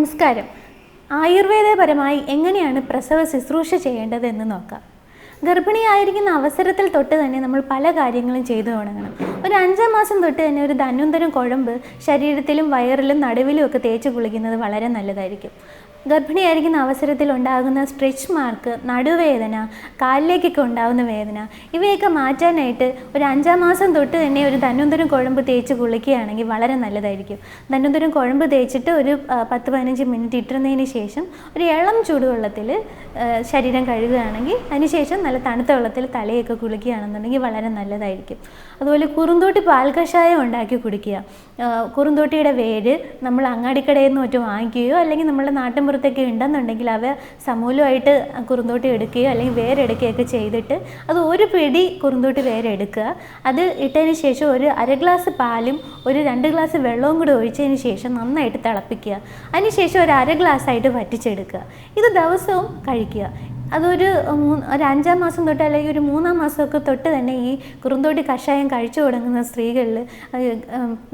നമസ്കാരം. ആയുർവേദപരമായി എങ്ങനെയാണ് പ്രസവ ശുശ്രൂഷ ചെയ്യേണ്ടതെന്ന് നോക്കാം. ഗർഭിണിയായിരിക്കുന്ന അവസരത്തിൽ തൊട്ട് തന്നെ നമ്മൾ പല കാര്യങ്ങളും ചെയ്തു തുടങ്ങണം. ഒരു 5-ാം മാസം തൊട്ട് തന്നെ ഒരു ധന്വന്തരം കുഴമ്പ് ശരീരത്തിലും വയറിലും നടുവിലും ഒക്കെ തേച്ച് കുളിക്കുന്നത് വളരെ നല്ലതായിരിക്കും. ഗർഭിണിയായിരിക്കുന്ന അവസരത്തിൽ ഉണ്ടാകുന്ന സ്ട്രെച്ച് മാർക്ക്, നടുവേദന, കാലിലേക്കൊക്കെ ഉണ്ടാകുന്ന വേദന ഇവയൊക്കെ മാറ്റാനായിട്ട് ഒരു 5-ാം മാസം തൊട്ട് തന്നെ ഒരു ധന്വന്തരം കുഴമ്പ് തേച്ച് കുളിക്കുകയാണെങ്കിൽ വളരെ നല്ലതായിരിക്കും. ധന്വന്തരം കുഴമ്പ് തേച്ചിട്ട് ഒരു 10-15 മിനിറ്റ് ഇട്ടുന്നതിന് ശേഷം ഒരു ഇളം ചൂടുവെള്ളത്തിൽ ശരീരം കഴുകുകയാണെങ്കിൽ അതിനുശേഷം നല്ല തണുത്ത വെള്ളത്തിൽ തലയൊക്കെ കുളിക്കുകയാണെന്നുണ്ടെങ്കിൽ വളരെ നല്ലതായിരിക്കും. അതുപോലെ കുറുന്തോട്ടി പാൽ കഷായം ഉണ്ടാക്കി കുടിക്കുക. കുറുന്തോട്ടിയുടെ വേര് നമ്മൾ അങ്ങാടിക്കടയിൽ നിന്ന് മറ്റും വാങ്ങിക്കുകയോ അല്ലെങ്കിൽ നമ്മുടെ നാട്ടിൻപുറത്തൊക്കെ ഉണ്ടെന്നുണ്ടെങ്കിൽ അവ സമൂലമായിട്ട് കുറുന്തോട്ടി എടുക്കുകയോ അല്ലെങ്കിൽ വേരെടുക്കുകയൊക്കെ ചെയ്തിട്ട് അത് ഒരു പിടി കുറുന്തോട്ടി വേരെടുക്കുക. അത് ഇട്ടതിന് ശേഷം ഒരു 1/2 ഗ്ലാസ് പാലും ഒരു 2 ഗ്ലാസ് വെള്ളവും കൂടി ഒഴിച്ചതിന് ശേഷം നന്നായിട്ട് തിളപ്പിക്കുക. അതിനുശേഷം ഒരു 1/2 ഗ്ലാസ്സായിട്ട് വറ്റിച്ചെടുക്കുക. ഇത് ദിവസവും കഴിക്കുക. അതൊരു 5-ാം മാസം തൊട്ട് അല്ലെങ്കിൽ ഒരു 3-ാം മാസമൊക്കെ തൊട്ട് തന്നെ ഈ കുറുന്തോട്ടി കഷായം കഴിച്ചു തുടങ്ങുന്ന സ്ത്രീകളിൽ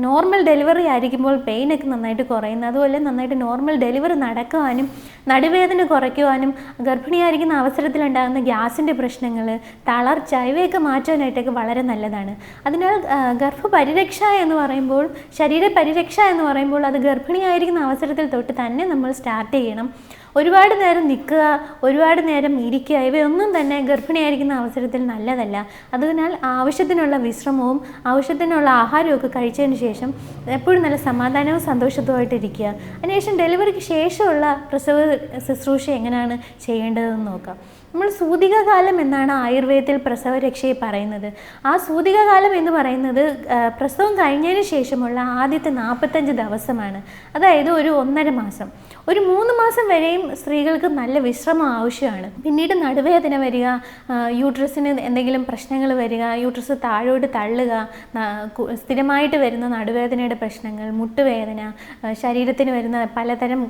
നോർമൽ ഡെലിവറി ആയിരിക്കുമ്പോൾ പെയിനൊക്കെ നന്നായിട്ട് കുറയുന്നു. അതുപോലെ നന്നായിട്ട് നോർമൽ ഡെലിവറി നടക്കുവാനും നടുവേദന കുറയ്ക്കുവാനും ഗർഭിണിയായിരിക്കുന്ന അവസരത്തിലുണ്ടാകുന്ന ഗ്യാസിൻ്റെ പ്രശ്നങ്ങൾ, തളർച്ച ഇവയൊക്കെ മാറ്റാനായിട്ടൊക്കെ വളരെ നല്ലതാണ്. അതിനാൽ ഗർഭപരിരക്ഷ എന്ന് പറയുമ്പോൾ, ശരീര പരിരക്ഷ എന്ന് പറയുമ്പോൾ അത് ഗർഭിണിയായിരിക്കുന്ന അവസരത്തിൽ തൊട്ട് തന്നെ നമ്മൾ സ്റ്റാർട്ട് ചെയ്യണം. ഒരുപാട് നേരം നിൽക്കുക, ഒരുപാട് നേരം ഇരിക്കുക ഇവയൊന്നും തന്നെ ഗർഭിണിയായിരിക്കുന്ന അവസരത്തിൽ നല്ലതല്ല. അതിനാൽ ആവശ്യത്തിനുള്ള വിശ്രമവും ആവശ്യത്തിനുള്ള ആഹാരമൊക്കെ കഴിച്ചതിന് ശേഷം എപ്പോഴും നല്ല സമാധാനവും സന്തോഷത്തുമായിട്ടിരിക്കുക. അതിനുശേഷം ഡെലിവറിക്ക് ശേഷമുള്ള പ്രസവ ശുശ്രൂഷ എങ്ങനെയാണ് ചെയ്യേണ്ടതെന്ന് നോക്കാം. നമ്മൾ സൂതിക കാലം എന്നാണ് ആയുർവേദത്തിൽ പ്രസവരക്ഷയെ പറയുന്നത്. ആ സൂതിക കാലം എന്ന് പറയുന്നത് പ്രസവം കഴിഞ്ഞതിന് ശേഷമുള്ള ആദ്യത്തെ 45 ദിവസമാണ്. അതായത് ഒരു 1.5 മാസം. ഒരു 3 മാസം വരെയും സ്ത്രീകൾക്ക് നല്ല വിശ്രമം ആവശ്യമാണ്. പിന്നീട് നടുവേദന വരിക, യൂട്രസിന് എന്തെങ്കിലും പ്രശ്നങ്ങൾ വരിക, യൂട്രസ് താഴോട്ട് തള്ളുക, സ്ഥിരമായിട്ട് വരുന്ന നടുവേദനയുടെ പ്രശ്നങ്ങൾ, മുട്ടുവേദന, ശരീരത്തിന് വരുന്ന പലതരം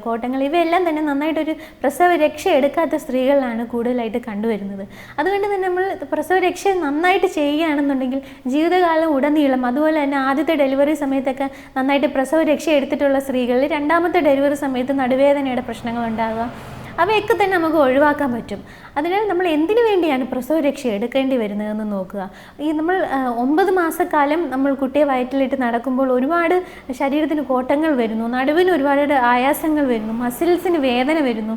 കോട്ടങ്ങൾ ഇവയെല്ലാം തന്നെ നന്നായിട്ടൊരു പ്രസവരക്ഷ എടുക്കാത്ത സ്ത്രീകളിലാണ് കൂടുതലായിട്ട് കണ്ടുവരുന്നത്. അതുകൊണ്ട് തന്നെ നമ്മൾ പ്രസവരക്ഷ നന്നായിട്ട് ചെയ്യുകയാണെന്നുണ്ടെങ്കിൽ ജീവിതകാലം ഉടനീളം, അതുപോലെ തന്നെ ആദ്യത്തെ ഡെലിവറി സമയത്തൊക്കെ നന്നായിട്ട് പ്രസവരക്ഷ എടുത്തിട്ടുള്ള സ്ത്രീകളിൽ 2ാമത്തെ ഡെലിവറി സമയത്ത് നടുവേദനയുടെ പ്രശ്നങ്ങൾ ഉണ്ടാകുക അവയൊക്കെ തന്നെ നമുക്ക് ഒഴിവാക്കാൻ പറ്റും. അതിനാൽ നമ്മൾ എന്തിനു വേണ്ടിയാണ് പ്രസവരക്ഷ എടുക്കേണ്ടി വരുന്നതെന്ന് നോക്കുക. ഈ നമ്മൾ 9 മാസക്കാലം നമ്മൾ കുട്ടിയെ വയറ്റിലിട്ട് നടക്കുമ്പോൾ ഒരുപാട് ശരീരത്തിന് കോട്ടങ്ങൾ വരുന്നു, നടുവിന് ഒരുപാട് ആയാസങ്ങൾ വരുന്നു, മസിൽസിന് വേദന വരുന്നു,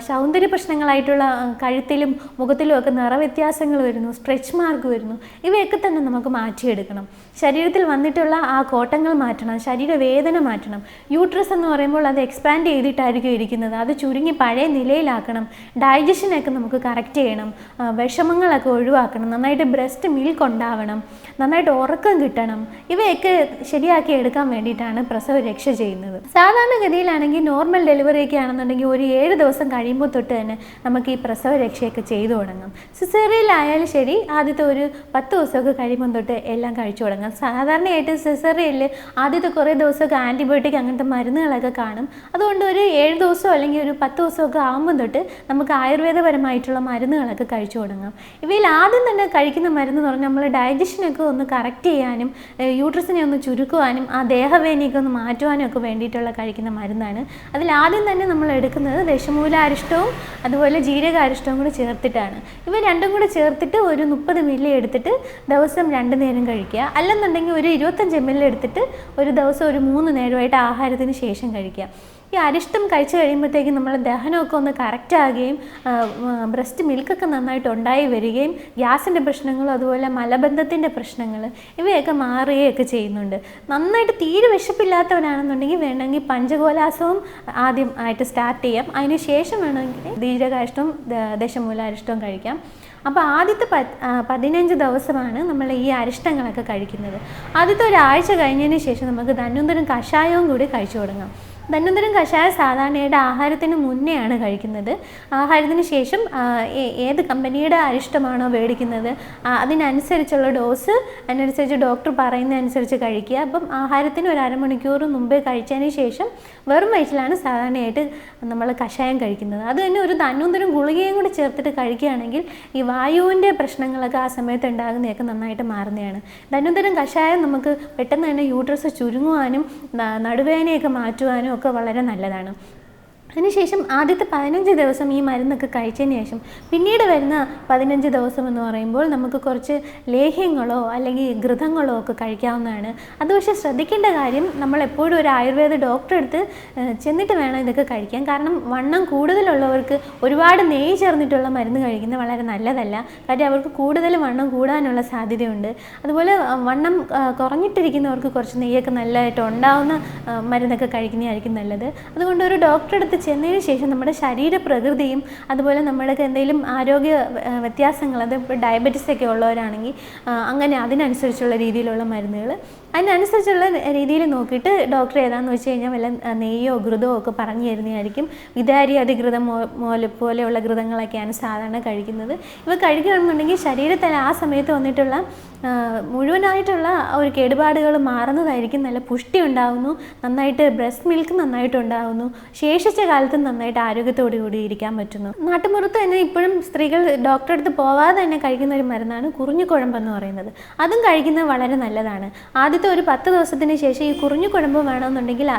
സൗന്ദര്യ പ്രശ്നങ്ങളായിട്ടുള്ള കഴുത്തിലും മുഖത്തിലും ഒക്കെ നിറവ്യത്യാസങ്ങൾ വരുന്നു, സ്ട്രെച്ച് മാർക്ക് വരുന്നു. ഇവയൊക്കെ തന്നെ നമുക്ക് മാറ്റിയെടുക്കണം. ശരീരത്തിൽ വന്നിട്ടുള്ള ആ കോട്ടങ്ങൾ മാറ്റണം, ശരീരവേദന മാറ്റണം. യൂട്രസ് എന്ന് പറയുമ്പോൾ അത് എക്സ്പാൻഡ് ചെയ്തിട്ടായിരിക്കും ഇരിക്കുന്നത്. അത് ചുരുങ്ങി പഴയ നിലയിലാക്കണം. ഡൈജഷനൊക്കെ നമുക്ക് കറക്റ്റ് ചെയ്യണം. വിഷമങ്ങളൊക്കെ ഒഴിവാക്കണം. നന്നായിട്ട് ബ്രസ്റ്റ് മിൽക്ക് ഉണ്ടാവണം. നന്നായിട്ട് ഉറക്കം കിട്ടണം. ഇവയൊക്കെ ശരിയാക്കി എടുക്കാൻ വേണ്ടിയിട്ടാണ് പ്രസവരക്ഷ ചെയ്യുന്നത്. സാധാരണഗതിയിലാണെങ്കിൽ നോർമൽ ഡെലിവറി ഒക്കെ ആണെന്നുണ്ടെങ്കിൽ ഒരു 7 ദിവസം കഴിയുമ്പോൾ തൊട്ട് തന്നെ നമുക്ക് ഈ പ്രസവരക്ഷയൊക്കെ ചെയ്തു തുടങ്ങാം. സിസേറിയനിലായാലും ശരി ആദ്യത്തെ ഒരു 10 ദിവസമൊക്കെ കഴിയുമ്പോൾ തൊട്ട് എല്ലാം കഴിച്ചു തുടങ്ങാം. സാധാരണയായിട്ട് സിസേറിയനിൽ ആദ്യത്തെ കുറേ ദിവസമൊക്കെ ആൻറ്റിബയോട്ടിക് അങ്ങനത്തെ മരുന്നുകളൊക്കെ കാണും. അതുകൊണ്ട് ഒരു 7 ദിവസമോ അല്ലെങ്കിൽ ഒരു 10 ദിവസമൊക്കെ ആകുമ്പോൾ തൊട്ട് നമുക്ക് ആയുർവേദപരമായിട്ടുള്ള മരുന്നുകളൊക്കെ കഴിച്ചു തുടങ്ങാം. ഇവയിൽ ആദ്യം തന്നെ കഴിക്കുന്ന മരുന്ന് എന്ന് പറഞ്ഞാൽ നമ്മൾ ഡൈജഷനൊക്കെ ഒന്ന് കറക്റ്റ് ചെയ്യാനും യൂട്രസിനെ ഒന്ന് ചുരുക്കുവാനും ആ ദേഹവേദനയൊക്കെ ഒന്ന് മാറ്റുവാനും ഒക്കെ വേണ്ടിയിട്ടുള്ള കഴിക്കുന്ന മരുന്നാണ്. അതിൽ ആദ്യം തന്നെ നമ്മൾ എടുക്കുന്നത് ദശമൂലാരിഷ്ടവും അതുപോലെ ജീരകാരിഷ്ടവും കൂടി ചേർത്തിട്ടാണ്. ഇവ രണ്ടും കൂടി ചേർത്തിട്ട് ഒരു 30 മില്ലി എടുത്തിട്ട് ദിവസം 2 നേരം കഴിക്കുക. അല്ലെന്നുണ്ടെങ്കിൽ ഒരു 25 ml എടുത്തിട്ട് ഒരു ദിവസം ഒരു 3 നേരമായിട്ട് ആഹാരത്തിന് ശേഷം കഴിക്കുക. ഈ അരിഷ്ടം കഴിച്ചു കഴിയുമ്പോഴത്തേക്കും നമ്മൾ ദഹനമൊക്കെ ഒന്ന് കറക്റ്റ് ആകുകയും ബ്രസ്റ്റ് മിൽക്കൊക്കെ നന്നായിട്ട് ഉണ്ടായി വരികയും ഗ്യാസിൻ്റെ പ്രശ്നങ്ങളും അതുപോലെ മലബന്ധത്തിൻ്റെ പ്രശ്നങ്ങൾ ഇവയൊക്കെ മാറുകയൊക്കെ ചെയ്യുന്നുണ്ട്. നന്നായിട്ട് തീരെ വിശപ്പില്ലാത്തവരാണെന്നുണ്ടെങ്കിൽ വേണമെങ്കിൽ പഞ്ചകോലാസവും ആദ്യം ആയിട്ട് സ്റ്റാർട്ട് ചെയ്യാം. അതിന് ശേഷം വേണമെങ്കിൽ ജീരകാരിഷ്ടവും ദശമൂലാരിഷ്ടവും കഴിക്കാം. അപ്പോൾ ആദ്യത്തെ 15 ദിവസമാണ് നമ്മൾ ഈ അരിഷ്ടങ്ങളൊക്കെ കഴിക്കുന്നത്. ആദ്യത്തെ ഒരാഴ്ച കഴിഞ്ഞതിന് ശേഷം നമുക്ക് ധന്വന്തരം കഷായവും കൂടി കഴിച്ചു തുടങ്ങാം. ധന്വന്തരം കഷായം സാധാരണയായിട്ട് ആഹാരത്തിന് മുന്നെയാണ് കഴിക്കുന്നത്. ആഹാരത്തിന് ശേഷം ഏത് കമ്പനിയുടെ അരിഷ്ടമാണോ മേടിക്കുന്നത് അതിനനുസരിച്ചുള്ള ഡോസ് അനുസരിച്ച് ഡോക്ടർ പറയുന്നതനുസരിച്ച് കഴിക്കുക. അപ്പം ആഹാരത്തിന് ഒരു 1/2 മണിക്കൂർ മുമ്പേ കഴിച്ചതിന് ശേഷം വെറും വയറ്റിലാണ് സാധാരണയായിട്ട് നമ്മൾ കഷായം കഴിക്കുന്നത്. അത് തന്നെ ഒരു ധന്വന്തരം ഗുളികയും കൂടി ചേർത്തിട്ട് കഴിക്കുകയാണെങ്കിൽ ഈ വായുവിൻ്റെ പ്രശ്നങ്ങളൊക്കെ ആ സമയത്ത് ഉണ്ടാകുന്നതൊക്കെ നന്നായിട്ട് മാറുന്നതാണ്. ധന്വന്തരം കഷായം നമുക്ക് പെട്ടെന്ന് തന്നെ യൂട്രസ് ചുരുങ്ങുവാനും നടുവേദനയൊക്കെ മാറ്റുവാനും ഒക്കെ വളരെ നല്ലതാണ്. അതിനുശേഷം ആദ്യത്തെ 15 ദിവസം ഈ മരുന്നൊക്കെ കഴിച്ചതിന് ശേഷം പിന്നീട് വരുന്ന 15 ദിവസം എന്ന് പറയുമ്പോൾ നമുക്ക് കുറച്ച് ലേഹ്യങ്ങളോ അല്ലെങ്കിൽ ഘൃതങ്ങളോ ഒക്കെ കഴിക്കാവുന്നതാണ്. അത് പക്ഷേ ശ്രദ്ധിക്കേണ്ട കാര്യം, നമ്മൾ എപ്പോഴും ഒരു ആയുർവേദ ഡോക്ടറെ അടുത്ത് ചെന്നിട്ട് വേണം ഇതൊക്കെ കഴിക്കാൻ. കാരണം വണ്ണം കൂടുതലുള്ളവർക്ക് ഒരുപാട് നെയ്യ് ചേർന്നിട്ടുള്ള മരുന്ന് കഴിക്കുന്നത് വളരെ നല്ലതല്ല. കാര്യം അവർക്ക് കൂടുതൽ വണ്ണം കൂടാനുള്ള സാധ്യതയുണ്ട്. അതുപോലെ വണ്ണം കുറഞ്ഞിട്ടിരിക്കുന്നവർക്ക് കുറച്ച് നെയ്യൊക്കെ നല്ലതായിട്ട് ഉണ്ടാവുന്ന മരുന്നൊക്കെ കഴിക്കുന്നതായിരിക്കും നല്ലത്. അതുകൊണ്ട് ഒരു ഡോക്ടറെ അടുത്ത് ചെന്നതിന് ശേഷം നമ്മുടെ ശരീരപ്രകൃതിയും അതുപോലെ നമ്മുടെ എന്തെങ്കിലും ആരോഗ്യ വ്യത്യാസങ്ങൾ, അത് ഇപ്പോൾ ഡയബറ്റീസ് ഒക്കെ ഉള്ളവരാണെങ്കിൽ അങ്ങനെ അതിനനുസരിച്ചുള്ള രീതിയിലുള്ള മരുന്നുകൾ അതിനനുസരിച്ചുള്ള രീതിയിൽ നോക്കിയിട്ട് ഡോക്ടർ ഏതാണെന്ന് വെച്ച് കഴിഞ്ഞാൽ വല്ല നെയ്യോ ഘൃതമോ ഒക്കെ പറഞ്ഞു തരുന്നതായിരിക്കും. വിതാരി അതിഘൃതം പോലെയുള്ള ഘൃതങ്ങളൊക്കെയാണ് സാധാരണ കഴിക്കുന്നത്. ഇവ കഴിക്കുകയാണെന്നുണ്ടെങ്കിൽ ശരീരത്തിൽ ആ സമയത്ത് വന്നിട്ടുള്ള മുഴുവനായിട്ടുള്ള ഒരു കേടുപാടുകൾ മാറുന്നതായിരിക്കും. നല്ല പുഷ്ടി ഉണ്ടാകുന്നു, നന്നായിട്ട് ബ്രസ്റ്റ് മിൽക്ക് നന്നായിട്ട് ഉണ്ടാകുന്നു, ശേഷിച്ച കാലത്ത് നന്നായിട്ട് ആരോഗ്യത്തോടു കൂടി ഇരിക്കാൻ പറ്റുന്നു. നാട്ടുമ്പുറത്ത് തന്നെ ഇപ്പോഴും സ്ത്രീകൾ ഡോക്ടറെ അടുത്ത് പോവാതെ തന്നെ കഴിക്കുന്ന ഒരു മരുന്നാണ് കുറിഞ്ഞുകുഴമ്പെന്ന് പറയുന്നത്. അതും കഴിക്കുന്നത് വളരെ നല്ലതാണ്. ആദ്യത്തെ ഒരു 10 ദിവസത്തിന് ശേഷം ഈ കുറിഞ്ഞുകുഴമ്പ് വേണമെന്നുണ്ടെങ്കിൽ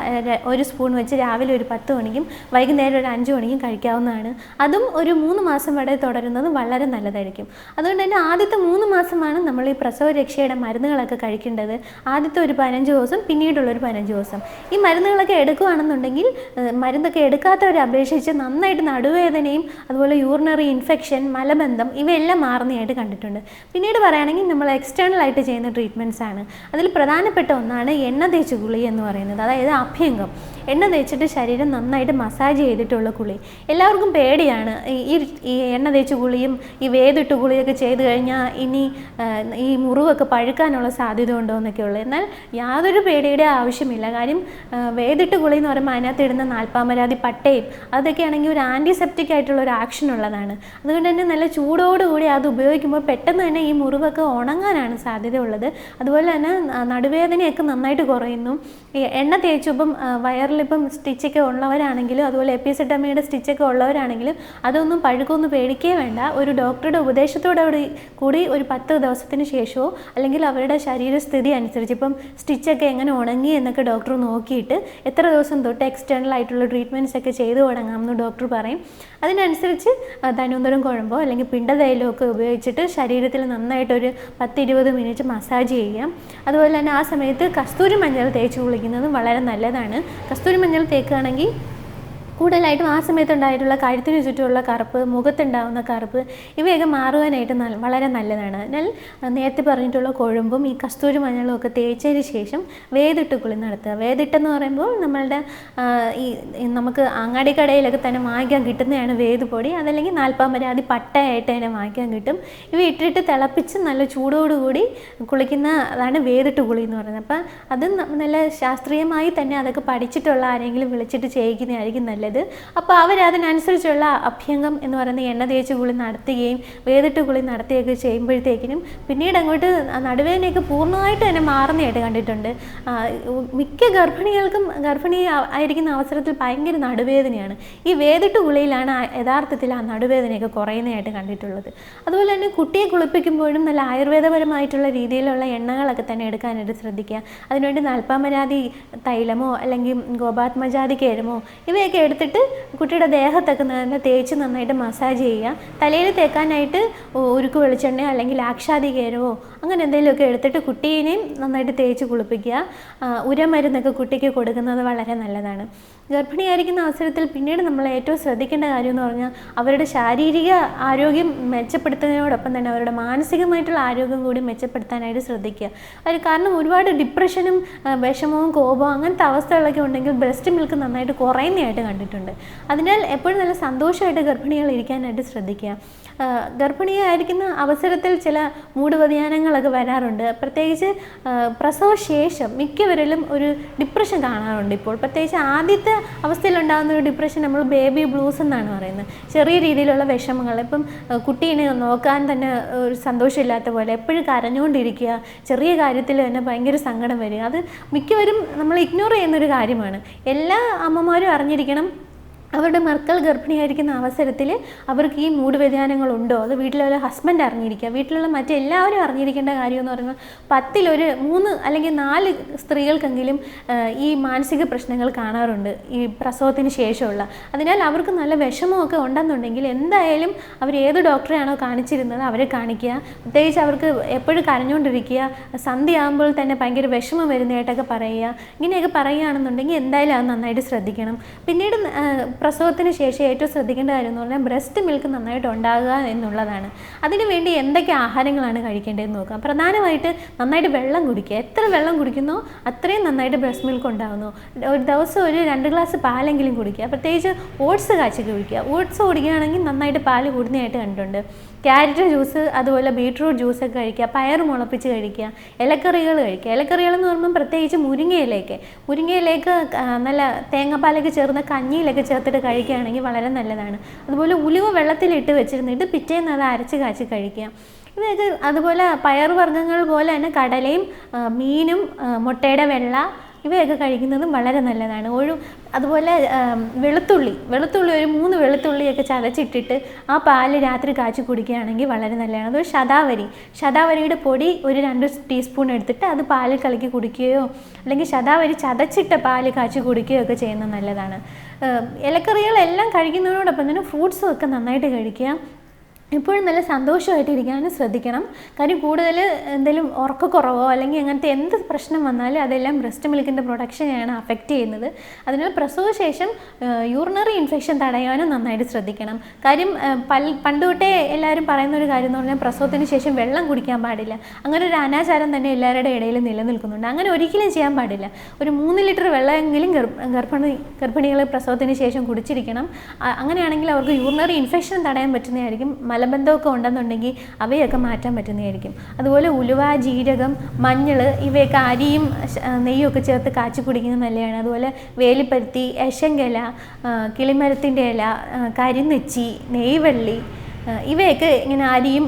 1 സ്പൂൺ വെച്ച് രാവിലെ ഒരു 10 മണിക്കും വൈകുന്നേരം ഒരു 5 മണിക്കും കഴിക്കാവുന്നതാണ്. അതും ഒരു 3 മാസം വരെ തുടരുന്നത് വളരെ നല്ലതായിരിക്കും. അതുകൊണ്ട് തന്നെ ആദ്യത്തെ 3 മാസമാണ് നമ്മൾ ഈ പ്രസവ രക്ഷയുടെ മരുന്നുകളൊക്കെ കഴിക്കേണ്ടത്. ആദ്യത്തെ ഒരു 15 ദിവസം, പിന്നീടുള്ളൊരു 15 ദിവസം. ഈ മരുന്നുകളൊക്കെ എടുക്കുകയാണെന്നുണ്ടെങ്കിൽ മരുന്നൊക്കെ എടുക്കാത്തവരെ അപേക്ഷിച്ച് നന്നായിട്ട് നടുവേദനയും അതുപോലെ യൂറിനറി ഇൻഫെക്ഷൻ, മലബന്ധം ഇവയെല്ലാം മാറുന്നതായിട്ട് കണ്ടിട്ടുണ്ട്. പിന്നീട് പറയുകയാണെങ്കിൽ നമ്മൾ എക്സ്റ്റേണൽ ആയിട്ട് ചെയ്യുന്ന ട്രീറ്റ്മെൻറ്റ്സ് ആണ്. അതിൽ പ്രധാനപ്പെട്ട ഒന്നാണ് എണ്ണ തേച്ച് കുളി എന്ന് പറയുന്നത്. അതായത് അഭ്യംഗം, എണ്ണ തേച്ചിട്ട് ശരീരം നന്നായിട്ട് മസാജ് ചെയ്തിട്ടുള്ള കുളി. എല്ലാവർക്കും പേടിയാണ് ഈ എണ്ണ തേച്ച് കുളിയും ഈ വേദിട്ട് കുളിയൊക്കെ ചെയ്ത് കഴിഞ്ഞാൽ ഇനി ഈ മുറിവൊക്കെ പഴുക്കാനുള്ള സാധ്യത ഉണ്ടോ എന്നൊക്കെ ഉള്ളത്. എന്നാൽ യാതൊരു പേടിയുടെ ആവശ്യമില്ല. കാര്യം വേദിട്ട് കുളി എന്ന് പറയുമ്പോൾ അതിനകത്ത് ഇടുന്ന നാൽപ്പാമരാതി പട്ടയും അതൊക്കെ ആണെങ്കിൽ ഒരു ആൻറ്റിസെപ്റ്റിക് ആയിട്ടുള്ള ഒരു ആക്ഷൻ ഉള്ളതാണ്. അതുകൊണ്ട് തന്നെ നല്ല ചൂടോടുകൂടി അത് ഉപയോഗിക്കുമ്പോൾ പെട്ടെന്ന് തന്നെ ഈ മുറിവൊക്കെ ഉണങ്ങാനാണ് സാധ്യത ഉള്ളത്. അതുപോലെ തന്നെ നടുവേദനയൊക്കെ നന്നായിട്ട് കുറയുന്നു. ഈ എണ്ണ തേച്ചപ്പം വയറിലിപ്പം സ്റ്റിച്ചൊക്കെ ഉള്ളവരാണെങ്കിലും അതുപോലെ എപ്പിസിഡമിയുടെ സ്റ്റിച്ചൊക്കെ ഉള്ളവരാണെങ്കിലും അതൊന്നും പഴുക്കൊന്നും പേടിക്കേ വേണ്ട. ഒരു ഡോക്ടറുടെ ഉപദേശത്തോടുകൂടി ഒരു 10 ദിവസത്തിന് ശേഷമോ അല്ലെങ്കിൽ അവരുടെ ശരീരസ്ഥിതി അനുസരിച്ച് ഇപ്പം സ്റ്റിച്ചൊക്കെ എങ്ങനെ ഉണങ്ങി എന്നൊക്കെ ഡോക്ടർ നോക്കിയിട്ട് എത്ര ദിവസം തൊട്ട് എക്സ്റ്റേണൽ ആയിട്ടുള്ള ട്രീറ്റ്മെൻറ്റ്സ് ഒക്കെ ചെയ്തു തുടങ്ങാമെന്ന് ഡോക്ടർ പറയും. അതിനനുസരിച്ച് ധന്വന്തരം കുഴമ്പോ അല്ലെങ്കിൽ പിണ്ടതൈലമോ ഒക്കെ ഉപയോഗിച്ചിട്ട് ശരീരത്തിൽ നന്നായിട്ടൊരു 10-20 മിനിറ്റ് മസാജ് ചെയ്യാം. അതുപോലെ തന്നെ ആ സമയത്ത് കസ്തൂരി മഞ്ഞൾ തേച്ച് കുളിക്കുന്നത് വളരെ നല്ലതാണ്. കസ്തൂരി മഞ്ഞൾ തേക്കുകയാണെങ്കിൽ കൂടുതലായിട്ടും ആ സമയത്തുണ്ടായിട്ടുള്ള കഴുത്തിന് ചുറ്റുമുള്ള കറുപ്പ്, മുഖത്തുണ്ടാകുന്ന കറുപ്പ് ഇവയൊക്കെ മാറുവാനായിട്ട് വളരെ നല്ലതാണ്. എന്നാൽ നേരത്തെ പറഞ്ഞിട്ടുള്ള കൊഴുമ്പും ഈ കസ്തൂരി മഞ്ഞളും ഒക്കെ തേച്ചതിന് ശേഷം വേദിട്ട് കുളി നടത്തുക. വേദിട്ടെന്ന് പറയുമ്പോൾ നമ്മളുടെ നമുക്ക് അങ്ങാടി കടയിലൊക്കെ തന്നെ വാങ്ങിക്കാൻ കിട്ടുന്നതാണ് വേദുപൊടി. അതല്ലെങ്കിൽ നാൽപ്പാമരാതി പട്ടയായിട്ട് തന്നെ വാങ്ങിക്കാൻ കിട്ടും. ഇവ ഇട്ടിട്ട് തിളപ്പിച്ച് നല്ല ചൂടോടുകൂടി കുളിക്കുന്ന അതാണ് വേദിട്ട് കുളി എന്ന് പറയുന്നത്. അപ്പം അത് നല്ല ശാസ്ത്രീയമായി തന്നെ അതൊക്കെ പഠിച്ചിട്ടുള്ള ആരെങ്കിലും വിളിച്ചിട്ട് ചെയ്യിക്കുന്നതായിരിക്കും നല്ലത്. അപ്പോൾ അവരതിനനുസരിച്ചുള്ള അഭ്യംഗം എന്ന് പറയുന്ന എണ്ണ തേച്ച് കുളി നടത്തുകയും വേദിട്ട് കുളി നടത്തുകയൊക്കെ ചെയ്യുമ്പോഴത്തേക്കിനും പിന്നീട് അങ്ങോട്ട് നടുവേദനയൊക്കെ പൂർണ്ണമായിട്ട് തന്നെ മാറുന്നതായിട്ട് കണ്ടിട്ടുണ്ട്. മിക്ക ഗർഭിണി ആയിരിക്കുന്ന അവസരത്തിൽ ഭയങ്കര നടുവേദനയാണ്. ഈ വേദിട്ട് കുളിയിലാണ് യഥാർത്ഥത്തിൽ ആ നടുവേദനയൊക്കെ കുറയുന്നതായിട്ട് കണ്ടിട്ടുള്ളത്. അതുപോലെ തന്നെ കുട്ടിയെ കുളിപ്പിക്കുമ്പോഴും നല്ല ആയുർവേദപരമായിട്ടുള്ള രീതിയിലുള്ള എണ്ണകളൊക്കെ തന്നെ എടുക്കാനായിട്ട് ശ്രദ്ധിക്കുക. അതിനുവേണ്ടി നാൽപ്പാമരാതി തൈലമോ അല്ലെങ്കിൽ ഗോപാത്മജാതി കേരമോ ഇവയൊക്കെ എടുത്തിട്ട് കുട്ടിയുടെ ദേഹത്തൊക്കെ നല്ല തേച്ച് നന്നായിട്ട് മസാജ് ചെയ്യുക. തലയിൽ തേക്കാനായിട്ട് ഉരുക്ക് വെളിച്ചെണ്ണയോ അല്ലെങ്കിൽ ആക്ഷാദി കേരവോ അങ്ങനെ എന്തെങ്കിലുമൊക്കെ എടുത്തിട്ട് കുട്ടീനെയും നന്നായിട്ട് തേച്ച് കുളിപ്പിക്കുക. ഉരമരുന്നൊക്കെ കുട്ടിക്ക് കൊടുക്കുന്നത് വളരെ നല്ലതാണ്. ഗർഭിണിയായിരിക്കുന്ന അവസരത്തിൽ പിന്നീട് നമ്മൾ ഏറ്റവും ശ്രദ്ധിക്കേണ്ട കാര്യം എന്ന് പറഞ്ഞാൽ അവരുടെ ശാരീരിക ആരോഗ്യം മെച്ചപ്പെടുത്തുന്നതിനോടൊപ്പം തന്നെ അവരുടെ മാനസികമായിട്ടുള്ള ആരോഗ്യം കൂടി മെച്ചപ്പെടുത്താനായിട്ട് ശ്രദ്ധിക്കുക. കാരണം ഒരുപാട് ഡിപ്രഷനും വിഷമവും കോപവും അങ്ങനത്തെ അവസ്ഥകളൊക്കെ ഉണ്ടെങ്കിൽ ബ്രസ്റ്റ് മിൽക്ക് നന്നായിട്ട് കുറയുന്നതായിട്ട് കണ്ടിട്ടുണ്ട്. അതിനാൽ എപ്പോഴും നല്ല സന്തോഷമായിട്ട് ഗർഭിണികൾ ഇരിക്കാനായിട്ട് ശ്രദ്ധിക്കുക. ഗർഭിണിയായിരിക്കുന്ന അവസരത്തിൽ ചില മൂഡ് വ്യതിയാനങ്ങളൊക്കെ വരാറുണ്ട്. പ്രത്യേകിച്ച് പ്രസവശേഷം മിക്കവരിലും ഒരു ഡിപ്രഷൻ കാണാറുണ്ട്. ഇപ്പോൾ പ്രത്യേകിച്ച് ആദ്യത്തെ അവസ്ഥയിലുണ്ടാകുന്ന ഒരു ഡിപ്രഷൻ നമ്മൾ ബേബി ബ്ലൂസ് എന്നാണ് പറയുന്നത്. ചെറിയ രീതിയിലുള്ള വിഷമങ്ങൾ, ഇപ്പം കുട്ടീനെ നോക്കാൻ തന്നെ ഒരു സന്തോഷമില്ലാത്ത പോലെ എപ്പോഴും കരഞ്ഞുകൊണ്ടിരിക്കുക, ചെറിയ കാര്യത്തിൽ തന്നെ ഭയങ്കര സങ്കടം വരിക, അത് മിക്കവരും നമ്മൾ ഇഗ്നോർ ചെയ്യുന്നൊരു കാര്യമാണ്. എല്ലാ അമ്മമാരും അറിഞ്ഞിരിക്കണം അവരുടെ മക്കൾ ഗർഭിണിയായിരിക്കുന്ന അവസരത്തിൽ അവർക്ക് ഈ മൂഡ് വ്യതിയാനങ്ങളുണ്ടോ, അത് വീട്ടിലുള്ള ഹസ്ബൻഡ് അറിഞ്ഞിരിക്കുക, വീട്ടിലുള്ള മറ്റെല്ലാവരും അറിഞ്ഞിരിക്കേണ്ട കാര്യമെന്ന് പറയുമ്പോൾ 10 3 അല്ലെങ്കിൽ 4 സ്ത്രീകൾക്കെങ്കിലും ഈ മാനസിക പ്രശ്നങ്ങൾ കാണാറുണ്ട് ഈ പ്രസവത്തിന് ശേഷമുള്ള. അതിനാൽ അവർക്ക് നല്ല വിഷമമൊക്കെ ഉണ്ടെന്നുണ്ടെങ്കിൽ എന്തായാലും അവർ ഏത് ഡോക്ടറെയാണോ കാണിച്ചിരുന്നത് അവരെ കാണിക്കുക. പ്രത്യേകിച്ച് അവർക്ക് എപ്പോഴും കരഞ്ഞുകൊണ്ടിരിക്കുക, സന്ധ്യയാകുമ്പോൾ തന്നെ ഭയങ്കര വിഷമം വരുന്നതായിട്ടൊക്കെ പറയുക. ഇങ്ങനെയൊക്കെ പറയുകയാണെന്നുണ്ടെങ്കിൽ എന്തായാലും അത് നന്നായിട്ട് ശ്രദ്ധിക്കണം. പിന്നീട് പ്രസവത്തിന് ശേഷം ഏറ്റവും ശ്രദ്ധിക്കേണ്ട കാര്യം എന്ന് പറഞ്ഞാൽ ബ്രസ്റ്റ് മിൽക്ക് നന്നായിട്ട് ഉണ്ടാകുക എന്നുള്ളതാണ്. അതിനു വേണ്ടി എന്തൊക്കെ ആഹാരങ്ങളാണ് കഴിക്കേണ്ടതെന്ന് നോക്കുക. പ്രധാനമായിട്ട് നന്നായിട്ട് വെള്ളം കുടിക്കുക. എത്ര വെള്ളം കുടിക്കുന്നോ അത്രയും നന്നായിട്ട് ബ്രസ്റ്റ് മിൽക്ക് ഉണ്ടാകുന്നു. ഒരു ദിവസം ഒരു 2 ഗ്ലാസ് പാലെങ്കിലും കുടിക്കുക. പ്രത്യേകിച്ച് ഓട്സ് കാച്ചി കുടിക്കുക. ഓട്സ് കുടിക്കുകയാണെങ്കിൽ നന്നായിട്ട് പാല് കൂടുന്നതായിട്ട് കണ്ടിട്ടുണ്ട്. ക്യാരറ്റ് ജ്യൂസ്, അതുപോലെ ബീട്രൂട്ട് ജ്യൂസൊക്കെ കഴിക്കുക. പയർ മുളപ്പിച്ച് കഴിക്കുക. ഇലക്കറികൾ കഴിക്കുക. ഇലക്കറികൾ എന്ന് പറയുമ്പോൾ പ്രത്യേകിച്ച് മുരിങ്ങയിലേക്ക് നല്ല തേങ്ങാപ്പാലൊക്കെ ചേർന്ന കഞ്ഞിയിലൊക്കെ ചേർത്തിട്ട് കഴിക്കുകയാണെങ്കിൽ വളരെ നല്ലതാണ്. അതുപോലെ ഉലുവ വെള്ളത്തിലിട്ട് വെച്ചിരുന്നിട്ട് പിറ്റേന്ന് അത് അരച്ച് കാച്ചി കഴിക്കുക. ഇതൊക്കെ അതുപോലെ പയറുവർഗ്ഗങ്ങൾ പോലെ തന്നെ കടലയും മീനും മുട്ടയുടെ വെള്ള ഇവയൊക്കെ കഴിക്കുന്നതും വളരെ നല്ലതാണ്. അതുപോലെ വെളുത്തുള്ളി ഒരു 3 വെളുത്തുള്ളിയൊക്കെ ചതച്ചിട്ടിട്ട് ആ പാല് രാത്രി കാച്ചി കുടിക്കുകയാണെങ്കിൽ വളരെ നല്ലതാണ്. അതുപോലെ ശതാവരിയുടെ പൊടി ഒരു 2 ടീസ്പൂൺ എടുത്തിട്ട് അത് പാലിൽ കലക്കി കുടിക്കുകയോ അല്ലെങ്കിൽ ശതാവരി ചതച്ചിട്ട പാല് കാച്ചി കുടിക്കുകയോ ഒക്കെ ചെയ്യുന്നത് നല്ലതാണ്. ഇലക്കറികളെല്ലാം കഴിക്കുന്നതിനോടൊപ്പം തന്നെ ഫ്രൂട്ട്സും ഒക്കെ നന്നായിട്ട് കഴിക്കുക. എപ്പോഴും നല്ല സന്തോഷമായിട്ടിരിക്കാനും ശ്രദ്ധിക്കണം. കാര്യം കൂടുതൽ എന്തെങ്കിലും ഉറക്കക്കുറവോ അല്ലെങ്കിൽ അങ്ങനത്തെ എന്ത് പ്രശ്നം വന്നാലും അതെല്ലാം ബ്രസ്റ്റ് മിൽക്കിൻ്റെ പ്രൊഡക്ഷനെയാണ് അഫക്റ്റ് ചെയ്യുന്നത്. അതിനാൽ പ്രസവശേഷം യൂറിനറി ഇൻഫെക്ഷൻ തടയാനും നന്നായിട്ട് ശ്രദ്ധിക്കണം. കാര്യം പണ്ട് തൊട്ടേ എല്ലാവരും പറയുന്ന ഒരു കാര്യം എന്ന് പറഞ്ഞാൽ പ്രസവത്തിന് ശേഷം വെള്ളം കുടിക്കാൻ പാടില്ല. അങ്ങനെ ഒരു അനാചാരം തന്നെ എല്ലാവരുടെ ഇടയിൽ നിലനിൽക്കുന്നുണ്ട്. അങ്ങനെ ഒരിക്കലും ചെയ്യാൻ പാടില്ല. ഒരു 3 ലിറ്റർ വെള്ളമെങ്കിലും ഗർഭിണികൾ പ്രസവത്തിന് ശേഷം കുടിച്ചിരിക്കണം. അങ്ങനെയാണെങ്കിൽ അവർക്ക് യൂറിനറി ഇൻഫെക്ഷൻ തടയാൻ പറ്റുന്നതായിരിക്കും. മലബന്ധമൊക്കെ ഉണ്ടെന്നുണ്ടെങ്കിൽ അവയൊക്കെ മാറ്റാൻ പറ്റുന്നതായിരിക്കും. അതുപോലെ ഉലുവ, ജീരകം, മഞ്ഞൾ ഇവയൊക്കെ അരിയും നെയ്യൊക്കെ ചേർത്ത് കാച്ചി കുടിക്കുന്നത് നല്ലതാണ്. അതുപോലെ വേലിപ്പരുത്തി, എശങ്കല, കിളിമരത്തിൻ്റെ ഇല, കരിനെച്ചി, നെയ്വള്ളി ഇവയൊക്കെ ഇങ്ങനെ അരിയും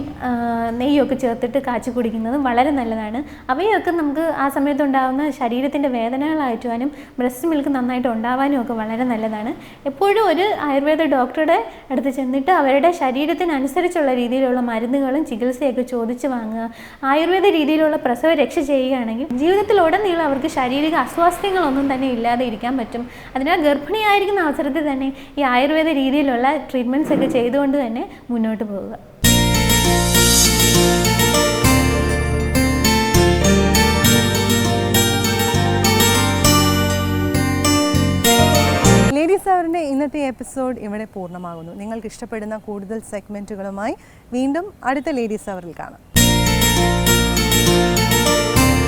നെയ്യൊക്കെ ചേർത്തിട്ട് കാച്ചി കുടിക്കുന്നതും വളരെ നല്ലതാണ്. അവയൊക്കെ നമുക്ക് ആ സമയത്തുണ്ടാകുന്ന ശരീരത്തിൻ്റെ വേദനകൾ അയറ്റുവാനും ബ്രസ്റ്റ് മിൽക്ക് നന്നായിട്ട് ഉണ്ടാവാനും ഒക്കെ വളരെ നല്ലതാണ്. എപ്പോഴും ഒരു ആയുർവേദ ഡോക്ടറുടെ അടുത്ത് ചെന്നിട്ട് അവരുടെ ശരീരത്തിനനുസരിച്ചുള്ള രീതിയിലുള്ള മരുന്നുകളും ചികിത്സയൊക്കെ ചോദിച്ച് വാങ്ങുക. ആയുർവേദ രീതിയിലുള്ള പ്രസവ രക്ഷ ചെയ്യുകയാണെങ്കിൽ ജീവിതത്തിലുടനീളം അവർക്ക് ശാരീരിക അസ്വാസ്ഥ്യങ്ങളൊന്നും തന്നെ ഇല്ലാതെ ഇരിക്കാൻ പറ്റും. അതിനാൽ ഗർഭിണിയായിരിക്കുന്ന അവസരത്തിൽ തന്നെ ഈ ആയുർവേദ രീതിയിലുള്ള ട്രീറ്റ്മെൻറ്റ്സ് ഒക്കെ ചെയ്തുകൊണ്ട് തന്നെ മുന്നോട്ട് പോവുക. ലേഡീസ് അവറിൻ്റെ ഇന്നത്തെ എപ്പിസോഡ് ഇവിടെ പൂർണ്ണമാകുന്നു. നിങ്ങൾക്ക് ഇഷ്ടപ്പെടുന്ന കൂടുതൽ സെഗ്മെൻറ്റുകളുമായി വീണ്ടും അടുത്ത ലേഡീസ് അവറിൽ കാണാം.